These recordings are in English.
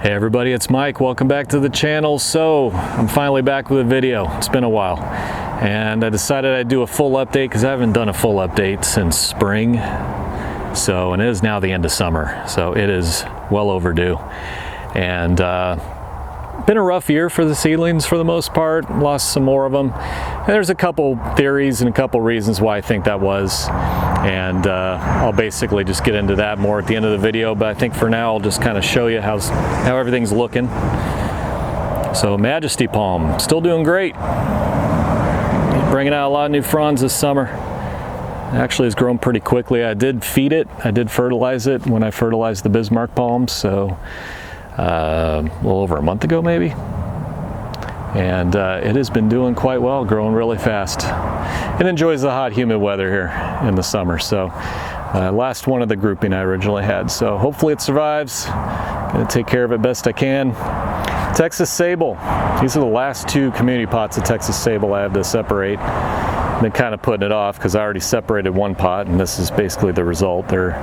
Hey everybody, it's Mike. Welcome back to the channel. So I'm finally back with a video. It's been a while and I decided I'd do a full update because I haven't done a full update since spring. And it is now the end of summer, so it is well overdue. And been a rough year for the seedlings for the most part. Lost some more of them. And there's a couple theories and a couple reasons why I think that was. And I'll basically just get into that more at the end of the video, but I think for now I'll just kind of show you how everything's looking. So Majesty Palm, still doing great. Bringing out a lot of new fronds this summer. Actually has grown pretty quickly. I did feed it, I did fertilize it when I fertilized the Bismarck palms, so a little over a month ago maybe. And it has been doing quite well, growing really fast. It enjoys the hot, humid weather here in the summer. So last one of the grouping I originally had. So hopefully it survives. Gonna take care of it best I can. Texas Sable. These are the last two community pots of Texas Sable I have to separate. Been kind of putting it off because I already separated one pot, and this is basically the result. They're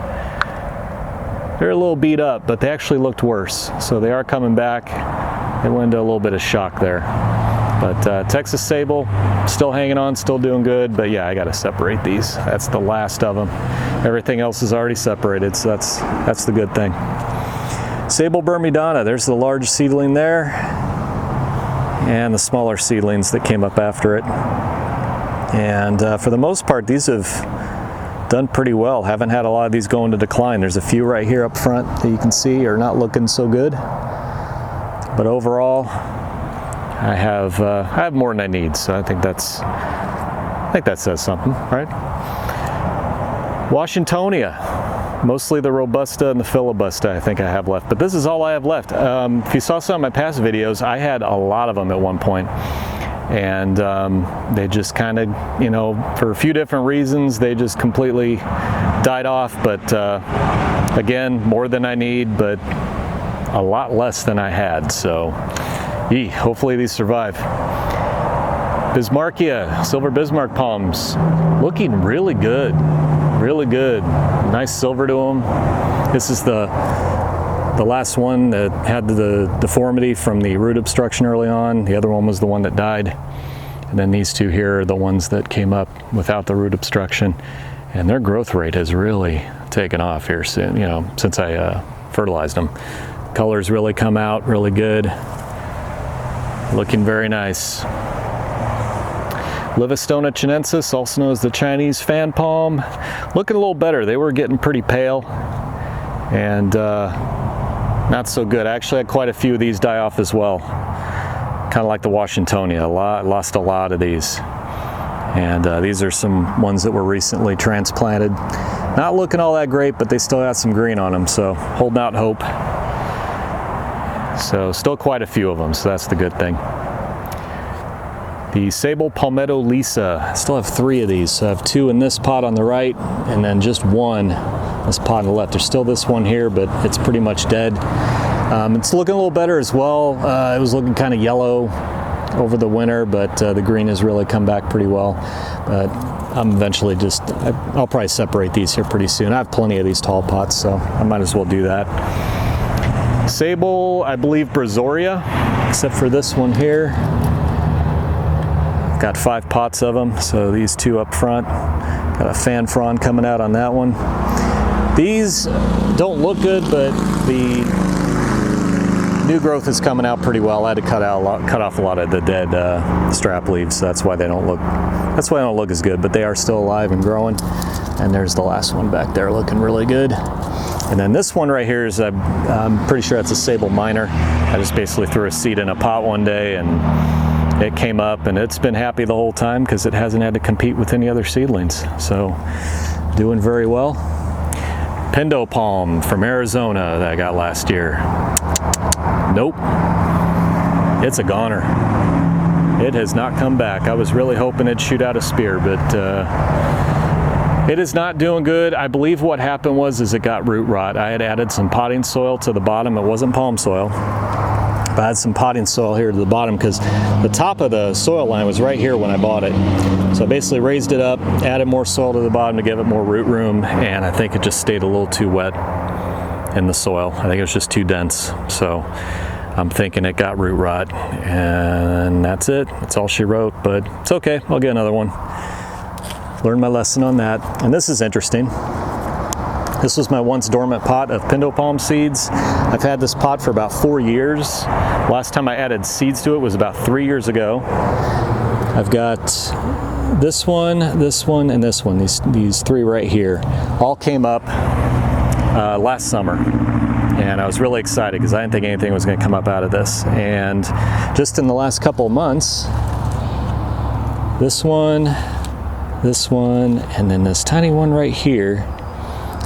a little beat up, but they actually looked worse. So they are coming back. They went into a little bit of shock there. But Texas Sable, still hanging on, still doing good. But yeah, I gotta separate these. That's the last of them. Everything else is already separated, so that's the good thing. Sable Bermudana, there's the large seedling there. And the smaller seedlings that came up after it. And for the most part, these have done pretty well. Haven't had a lot of these go into decline. There's a few right here up front that you can see are not looking so good. But overall, I have more than I need, so I think that says something, right? Washingtonia, mostly the Robusta and the Filibusta I think I have left, but this is all I have left. If you saw some of my past videos, I had a lot of them at one point. And they just kind of, you know, for a few different reasons, they just completely died off. But again, more than I need, but a lot less than I had. So, hopefully these survive. Bismarckia, silver Bismarck palms, looking really good, really good. Nice silver to them. This is the last one that had the deformity from the root obstruction early on. The other one was the one that died. And then these two here are the ones that came up without the root obstruction. And their growth rate has really taken off here soon, you know, since I fertilized them. Colors really come out really good. Looking very nice. Livistona chinensis, also known as the Chinese fan palm. Looking a little better. They were getting pretty pale. And not so good. I actually had quite a few of these die off as well. Kind of like the Washingtonia. Lost a lot of these. And these are some ones that were recently transplanted. Not looking all that great, but they still got some green on them, so holding out hope. So still quite a few of them, so that's the good thing. The Sable Palmetto Lisa. I still have 3 of these. So I have 2 in this pot on the right, and then just 1 this pot on the left. There's still this one here, but it's pretty much dead. It's looking a little better as well. It was looking kind of yellow over the winter, but the green has really come back pretty well. But I'm eventually I'll probably separate these here pretty soon. I have plenty of these tall pots, so I might as well do that. Sable, I believe Brazoria, except for this one here. Got 5 pots of them, so these 2 up front. Got a fan frond coming out on that one. These don't look good, but the new growth is coming out pretty well. I had to cut off a lot of the dead strap leaves, so that's why they don't look as good, but they are still alive and growing. And there's the last one back there looking really good. And then this one right here is, I'm pretty sure that's a Sable Minor. I just basically threw a seed in a pot one day and it came up, and it's been happy the whole time because it hasn't had to compete with any other seedlings. So doing very well. Pindo Palm from Arizona that I got last year. Nope. It's a goner. It has not come back. I was really hoping it'd shoot out a spear, but it is not doing good. I believe what happened is it got root rot. I had added some potting soil to the bottom. It wasn't palm soil. But I had some potting soil here to the bottom because the top of the soil line was right here when I bought it. So I basically raised it up, added more soil to the bottom to give it more root room, and I think it just stayed a little too wet. in the soil. I think it was just too dense. So I'm thinking it got root rot, and that's it. That's all she wrote, but it's okay. I'll get another one. Learned my lesson on that. And this is interesting. This was my once dormant pot of pinto palm seeds. I've had this pot for about 4 years. Last time I added seeds to it was about 3 years ago. I've got this one, and this one. These three right here all came up last summer. And I was really excited because I didn't think anything was going to come up out of this. And just in the last couple of months, this one, and then this tiny one right here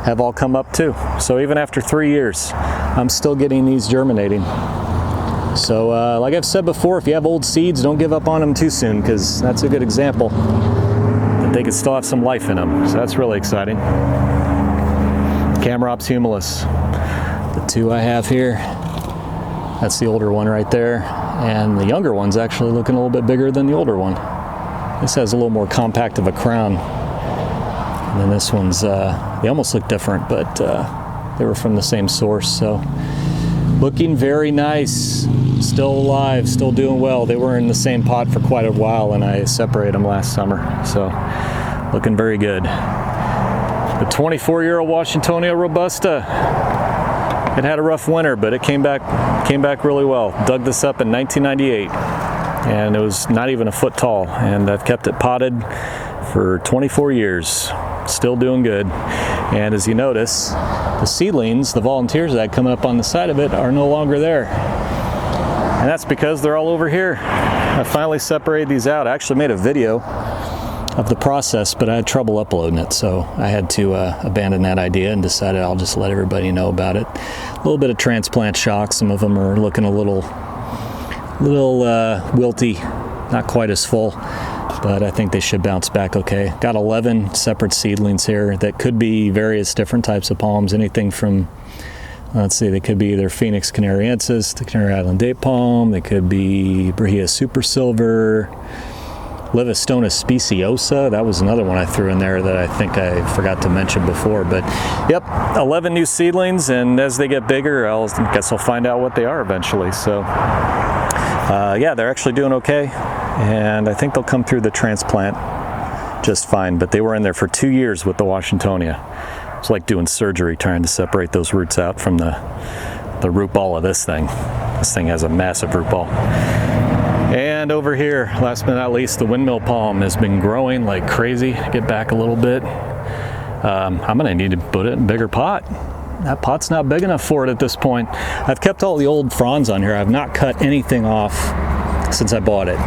have all come up too. So even after 3 years, I'm still getting these germinating. So like I've said before, if you have old seeds, don't give up on them too soon, because that's a good example that they could still have some life in them. So that's really exciting. Camerops humilis. The two I have here, that's the older one right there, and the younger one's actually looking a little bit bigger than the older one. This has a little more compact of a crown, and then this one's, they almost look different, but they were from the same source, so looking very nice, still alive, still doing well. They were in the same pot for quite a while, and I separated them last summer, so looking very good. The 24-year-old Washingtonia robusta. It had a rough winter, but it came back really well. Dug this up in 1998, and it was not even a foot tall, and I've kept it potted for 24 years. Still doing good. And as you notice, the seedlings, the volunteers that had coming up on the side of it, are no longer there. And that's because they're all over here. I finally separated these out. I actually made a video of the process, but I had trouble uploading it, so I had to abandon that idea and decided I'll just let everybody know about it. A little bit of transplant shock. Some of them are looking a little wilty, not quite as full, but I think they should bounce back okay. Got 11 separate seedlings here that could be various different types of palms, anything from, let's see, they could be either Phoenix canariensis, the Canary Island date palm, they could be Brahea super silver, Livistona speciosa. That was another one I threw in there that I think I forgot to mention before. But yep, 11 new seedlings, and as they get bigger, I guess I'll find out what they are eventually. So yeah, they're actually doing okay, and I think they'll come through the transplant just fine. But they were in there for 2 years with the Washingtonia. It's like doing surgery trying to separate those roots out from the root ball of this thing. This thing has a massive root ball. And over here, last but not least, the windmill palm has been growing like crazy. Get back a little bit. I'm gonna need to put it in a bigger pot. That pot's not big enough for it at this point. I've kept all the old fronds on here. I've not cut anything off since I bought it,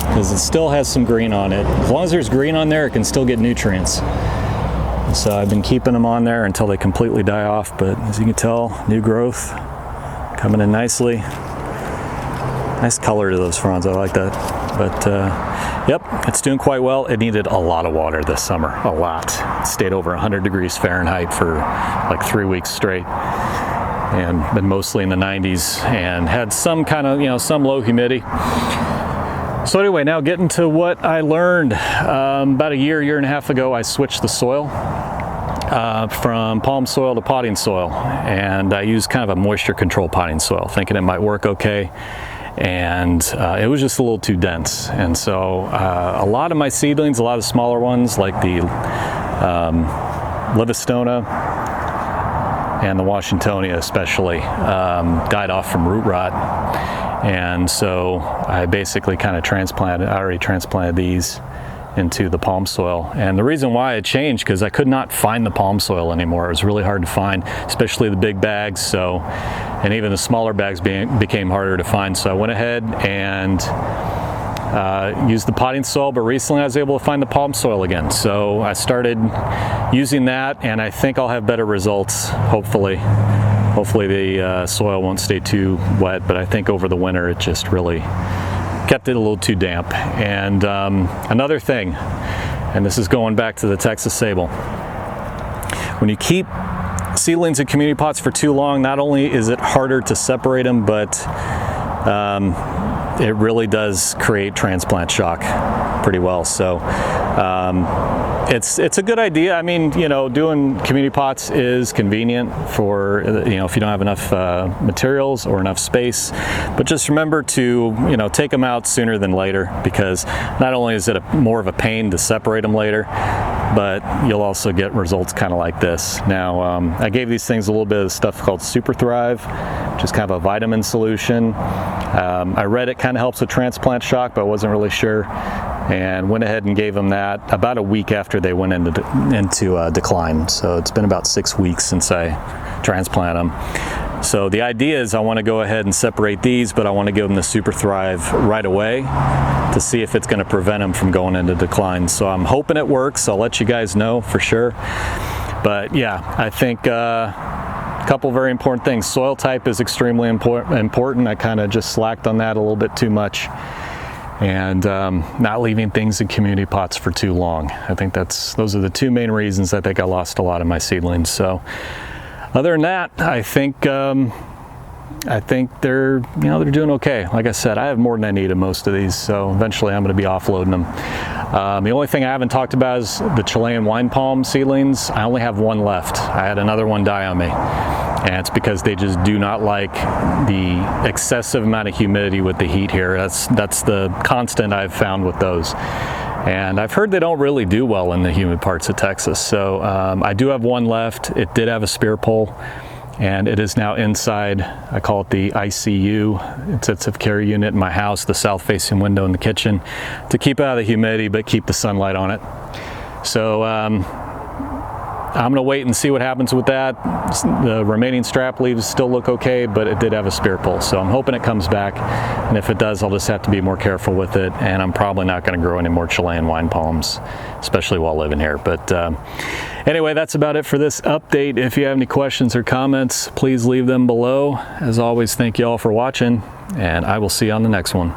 because it still has some green on it. As long as there's green on there, it can still get nutrients. So I've been keeping them on there until they completely die off, but as you can tell, new growth coming in nicely. Nice color to those fronds, I like that. But yep, it's doing quite well. It needed a lot of water this summer, a lot. It stayed over 100 degrees Fahrenheit for like 3 weeks straight, and been mostly in the 90s, and had some kind of, some low humidity. So anyway, now getting to what I learned. About a year and a half ago, I switched the soil from palm soil to potting soil, and I used kind of a moisture control potting soil, thinking it might work okay. And it was just a little too dense, and so a lot of my seedlings, a lot of smaller ones like the Livistona and the Washingtonia especially, died off from root rot. And so I basically kind of already transplanted these into the palm soil. And the reason why I changed, because I could not find the palm soil anymore. It was really hard to find, especially the big bags. So, and even the smaller bags became harder to find. So I went ahead and used the potting soil, but recently I was able to find the palm soil again. So I started using that, and I think I'll have better results, hopefully. Hopefully the soil won't stay too wet, but I think over the winter it just really kept it a little too damp. And another thing, and this is going back to the Texas sable, when you keep seedlings in community pots for too long, not only is it harder to separate them, but it really does create transplant shock pretty well. So it's a good idea. I mean, you know, doing community pots is convenient for, you know, if you don't have enough materials or enough space. But just remember to, you know, take them out sooner than later, because not only is it more of a pain to separate them later, but you'll also get results kind of like this. Now, I gave these things a little bit of stuff called Super Thrive, which is kind of a vitamin solution. I read it kind of helps with transplant shock, but I wasn't really sure, and went ahead and gave them that about a week after they went into decline. So it's been about 6 weeks since I transplant them. So the idea is I want to go ahead and separate these, but I want to give them the Super Thrive right away to see if it's going to prevent them from going into decline. So I'm hoping it works. I'll let you guys know for sure. But yeah, I think a couple very important things. Soil type is extremely important. I kind of just slacked on that a little bit too much. And not leaving things in community pots for too long. I think those are the two main reasons I think I lost a lot of my seedlings. So other than that, I think they're doing okay. Like I said, I have more than I need of most of these, so eventually I'm going to be offloading them. The only thing I haven't talked about is the Chilean wine palm seedlings. I only have one left. I had another one die on me, and it's because they just do not like the excessive amount of humidity with the heat here. That's the constant I've found with those. And I've heard they don't really do well in the humid parts of Texas. So I do have one left. It did have a spear pole, and it is now inside. I call it the ICU, intensive care unit in my house, the south facing window in the kitchen, to keep out of the humidity but keep the sunlight on it. So I'm gonna wait and see what happens with that. The remaining strap leaves still look okay, but it did have a spear pole, so I'm hoping it comes back. And if it does, I'll just have to be more careful with it, and I'm probably not gonna grow any more Chilean wine palms, especially while living here. But anyway, that's about it for this update. If you have any questions or comments, please leave them below. As always, thank you all for watching, and I will see you on the next one.